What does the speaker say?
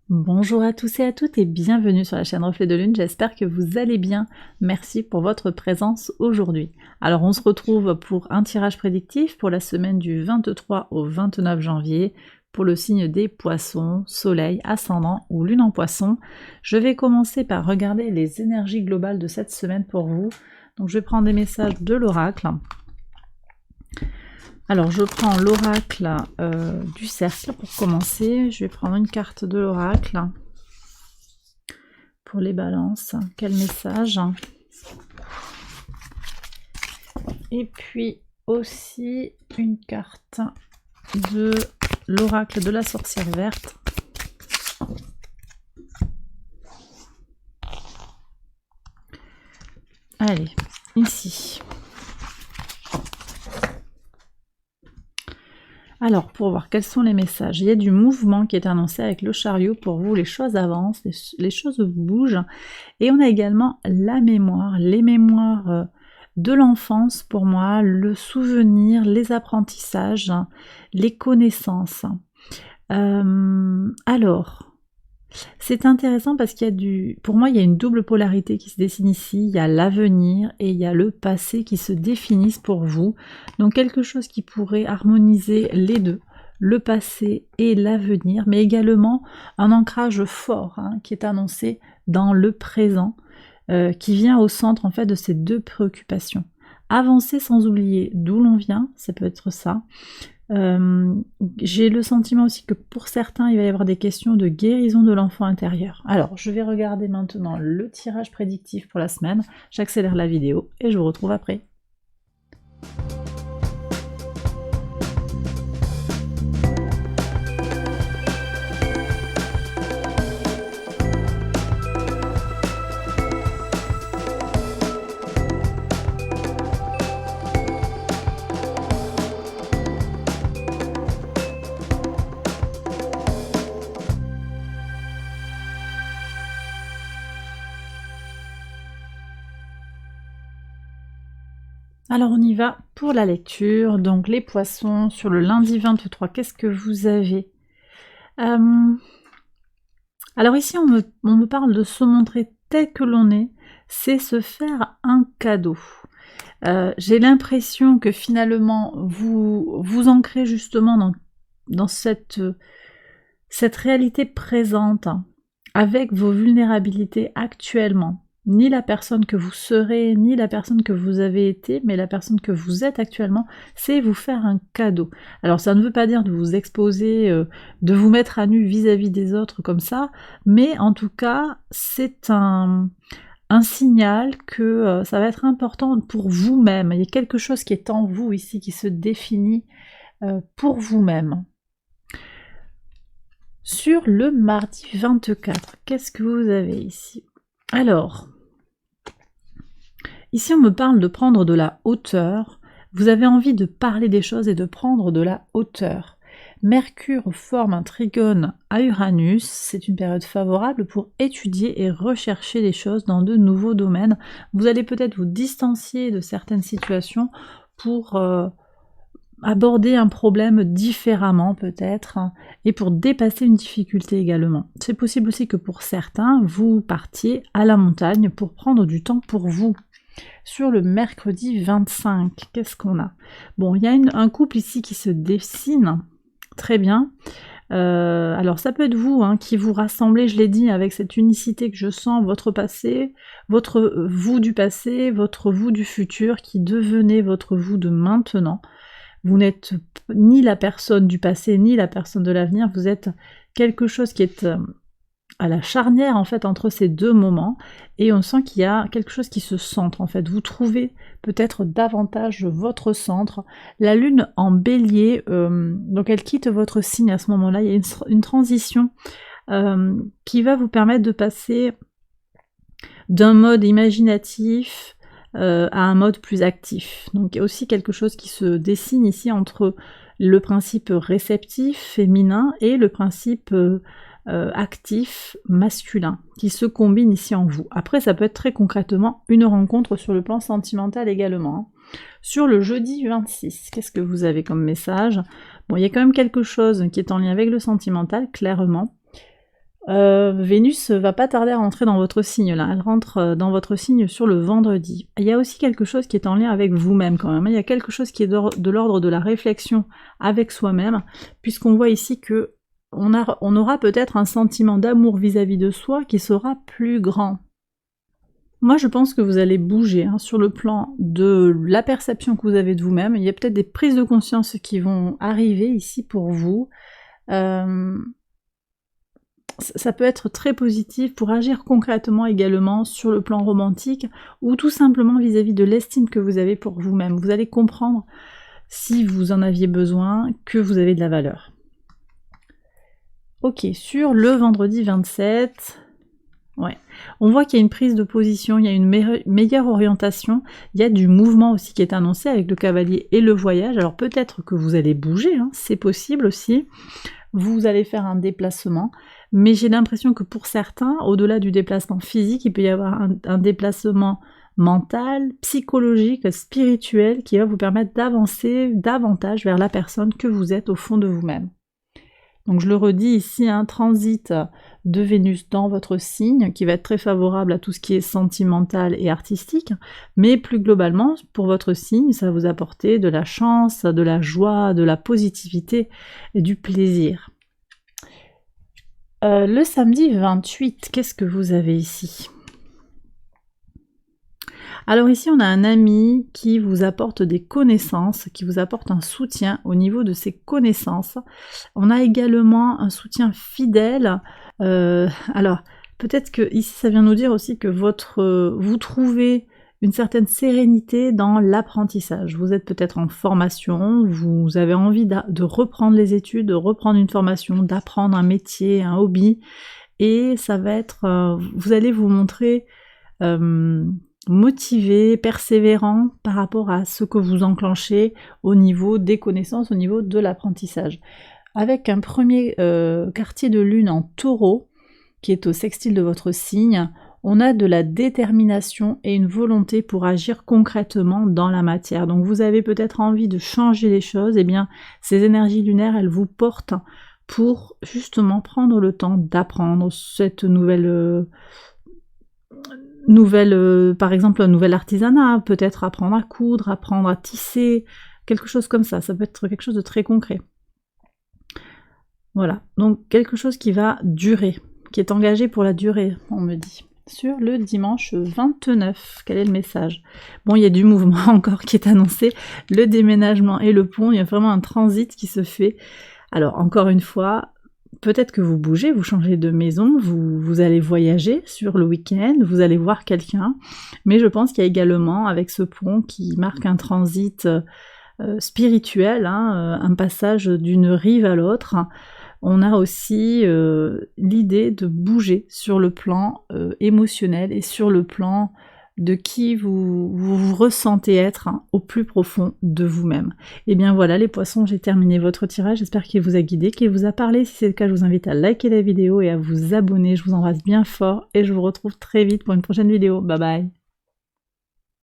Bonjour à tous et à toutes et bienvenue sur la chaîne Reflet de Lune, j'espère que vous allez bien. Merci pour votre présence aujourd'hui. Alors on se retrouve pour un tirage prédictif pour la semaine du 23 au 29 janvier pour le signe des poissons, soleil, ascendant ou lune en poisson. Je vais commencer par regarder les énergies globales de cette semaine pour vous. Donc je vais prendre des messages de l'oracle. Alors je prends l'oracle du cercle pour commencer. Je vais prendre une carte de l'oracle pour les balances. Quel message? Et puis aussi une carte de l'oracle de la sorcière verte. Allez, ici. Alors, pour voir quels sont les messages, il y a du mouvement qui est annoncé avec le chariot pour vous, les choses avancent, les choses bougent. Et on a également la mémoire, les mémoires de l'enfance pour moi, le souvenir, les apprentissages, les connaissances. Alors, c'est intéressant parce qu'il y a pour moi, il y a une double polarité qui se dessine ici. Il y a l'avenir et il y a le passé qui se définissent pour vous. Donc quelque chose qui pourrait harmoniser les deux, le passé et l'avenir, mais également un ancrage fort qui est annoncé dans le présent, qui vient au centre en fait de ces deux préoccupations. Avancer sans oublier d'où l'on vient, ça peut être ça. J'ai le sentiment aussi que pour certains il va y avoir des questions de guérison de l'enfant intérieur. Alors je vais regarder maintenant le tirage prédictif pour la semaine, j'accélère la vidéo et je vous retrouve après. Alors on y va pour la lecture, donc les poissons, sur le lundi 23, qu'est-ce que vous avez? Alors ici on me parle de se montrer tel que l'on est, c'est se faire un cadeau. J'ai l'impression que finalement vous vous ancrez justement dans cette réalité présente, avec vos vulnérabilités actuellement. Ni la personne que vous serez, ni la personne que vous avez été, mais la personne que vous êtes actuellement, c'est vous faire un cadeau. Alors ça ne veut pas dire de vous exposer, de vous mettre à nu vis-à-vis des autres comme ça, mais en tout cas, c'est un signal que ça va être important pour vous-même. Il y a quelque chose qui est en vous ici, qui se définit pour vous-même. Sur le mardi 24, qu'est-ce que vous avez ici? Alors, ici on me parle de prendre de la hauteur. Vous avez envie de parler des choses et de prendre de la hauteur. Mercure forme un trigone à Uranus, c'est une période favorable pour étudier et rechercher les choses dans de nouveaux domaines. Vous allez peut-être vous distancier de certaines situations pour aborder un problème différemment peut-être, et pour dépasser une difficulté également. C'est possible aussi que pour certains, vous partiez à la montagne pour prendre du temps pour vous. Sur le mercredi 25, qu'est-ce qu'on a? Bon, il y a un couple ici qui se dessine, très bien. Alors ça peut être vous qui vous rassemblez, je l'ai dit, avec cette unicité que je sens, votre passé, votre vous du passé, votre vous du futur, qui devenez votre vous de maintenant. Vous n'êtes ni la personne du passé, ni la personne de l'avenir, vous êtes quelque chose qui est à la charnière en fait entre ces deux moments, et on sent qu'il y a quelque chose qui se centre en fait. Vous trouvez peut-être davantage votre centre. La lune en bélier, donc elle quitte votre signe à ce moment-là, il y a une transition qui va vous permettre de passer d'un mode imaginatif à un mode plus actif. Donc il y a aussi quelque chose qui se dessine ici entre le principe réceptif féminin et le principe actif masculin qui se combine ici en vous. Après ça peut être très concrètement une rencontre sur le plan sentimental également. Sur le jeudi 26, qu'est-ce que vous avez comme message? Bon, il y a quand même quelque chose qui est en lien avec le sentimental, clairement. Vénus va pas tarder à rentrer dans votre signe là, elle rentre dans votre signe sur le vendredi. Il y a aussi quelque chose qui est en lien avec vous-même quand même, il y a quelque chose qui est de l'ordre de la réflexion avec soi-même, puisqu'on voit ici que on aura peut-être un sentiment d'amour vis-à-vis de soi qui sera plus grand. Moi je pense que vous allez bouger hein, sur le plan de la perception que vous avez de vous-même, il y a peut-être des prises de conscience qui vont arriver ici pour vous. Ça peut être très positif pour agir concrètement également sur le plan romantique ou tout simplement vis-à-vis de l'estime que vous avez pour vous-même. Vous allez comprendre, si vous en aviez besoin, que vous avez de la valeur. Ok, sur le vendredi 27, ouais, on voit qu'il y a une prise de position, il y a une meilleure orientation, il y a du mouvement aussi qui est annoncé avec le cavalier et le voyage. Alors peut-être que vous allez bouger, hein, c'est possible aussi. Vous allez faire un déplacement, mais j'ai l'impression que pour certains, au-delà du déplacement physique, il peut y avoir un déplacement mental, psychologique, spirituel, qui va vous permettre d'avancer davantage vers la personne que vous êtes au fond de vous-même. Donc je le redis ici, un transit de Vénus dans votre signe, qui va être très favorable à tout ce qui est sentimental et artistique, mais plus globalement, pour votre signe, ça va vous apporter de la chance, de la joie, de la positivité et du plaisir. Le samedi 28, qu'est-ce que vous avez ici ? Alors ici, on a un ami qui vous apporte des connaissances, qui vous apporte un soutien au niveau de ses connaissances. On a également un soutien fidèle. Alors, peut-être que ici, ça vient nous dire aussi que vous trouvez une certaine sérénité dans l'apprentissage. Vous êtes peut-être en formation, vous avez envie de reprendre les études, de reprendre une formation, d'apprendre un métier, un hobby, et ça va être... vous allez vous montrer... motivé, persévérant par rapport à ce que vous enclenchez au niveau des connaissances, au niveau de l'apprentissage. Avec un premier quartier de lune en taureau, qui est au sextile de votre signe, on a de la détermination et une volonté pour agir concrètement dans la matière. Donc vous avez peut-être envie de changer les choses, et bien ces énergies lunaires, elles vous portent pour justement prendre le temps d'apprendre cette nouvelle... par exemple un nouvel artisanat, peut-être apprendre à coudre, apprendre à tisser, quelque chose comme ça peut être quelque chose de très concret. Voilà, donc quelque chose qui va durer, qui est engagé pour la durée, on me dit. Sur le dimanche 29, quel est le message? Bon, il y a du mouvement encore qui est annoncé, le déménagement et le pont, il y a vraiment un transit qui se fait. Alors encore une fois, peut-être que vous bougez, vous changez de maison, vous allez voyager sur le week-end, vous allez voir quelqu'un, mais je pense qu'il y a également, avec ce pont qui marque un transit spirituel, hein, un passage d'une rive à l'autre, on a aussi l'idée de bouger sur le plan émotionnel et sur le plan de qui vous ressentez être au plus profond de vous-même. Et bien voilà les poissons, j'ai terminé votre tirage, j'espère qu'il vous a guidé, qu'il vous a parlé. Si c'est le cas, je vous invite à liker la vidéo et à vous abonner. Je vous embrasse bien fort et je vous retrouve très vite pour une prochaine vidéo. Bye bye.